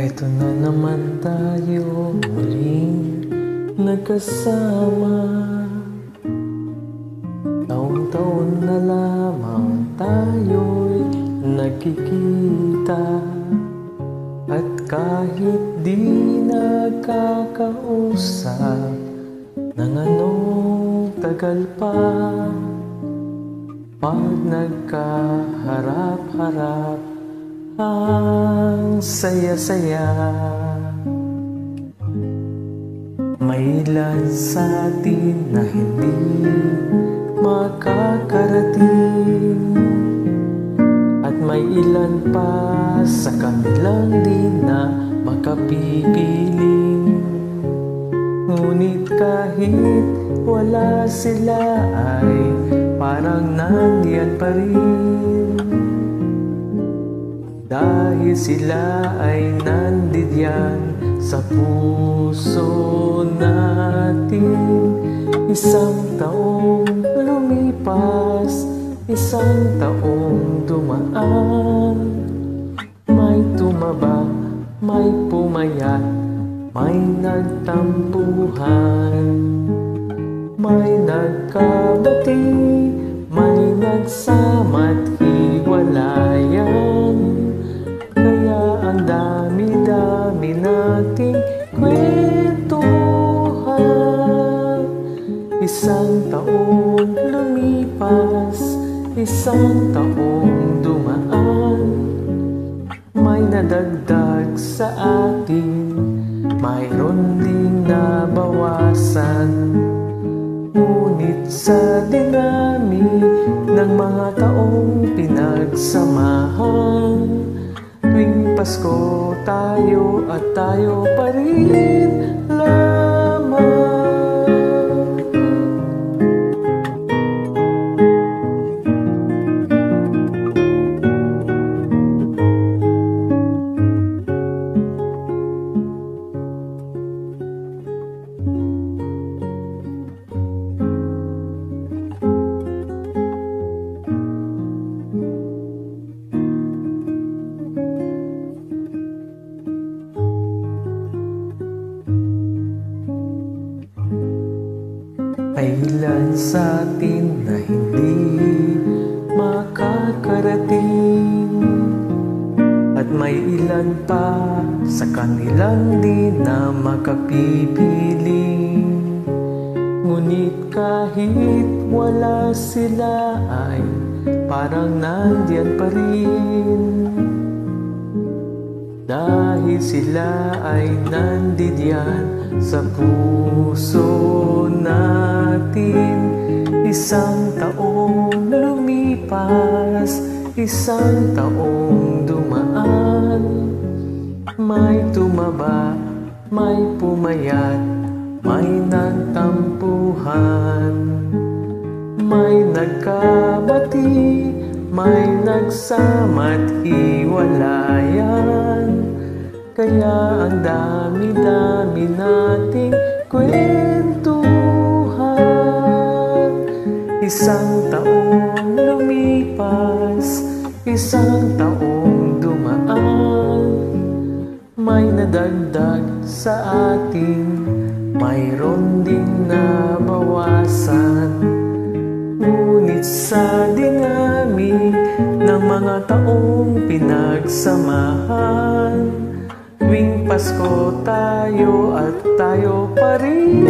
Eto na naman tayo muling nagkasama. Taon-taon na lamang tayo'y nagkikita, at kahit di nagkakausap ng anong tagal pa, pag nagkaharap-harap ang saya-saya. May ilan sa atin na hindi makakarating, at may ilan pa sa kanilang di na makapipiling. Ngunit kahit wala sila ay parang nandiyan pa rin, dahil sila ay nandiyan sa puso natin. Isang taong lumipas, isang taong dumaan, may tumaba, may pumayat, may nagtampuhan, may nagkabati, may nagsama't hiwalayan. Kaya ang dami-dami nating kwentuhan. Isang taong lumipas, isang taong dumaan, may nadagdag sa atin, mayroon ding nabawasan. Ngunit sa dinami ng mga taong pinagsamahan, tuwing Pasko tayo at tayo pa rin lamang. May ilan sa atin na hindi makakarating, at may ilan pa sa kanilang di na makapipiling. Ngunit kahit wala sila ay parang nandiyan pa rin, dahil sila ay nandiyan sa puso natin. Isang taong lumipas, isang taong dumaan, may tumaba, may pumayat, may nagtampuhan, may nagkabati, may nagsama't hiwalayan. Kaya ang dami-dami nating kwentuhan. Isang taong lumipas, isang taong dumaan, may nadagdag sa atin, mayroon ding nabawasan. Ngunit sa dinami ng mga taong pinagsamahan, tuwing Pasko tayo at tayo pa rin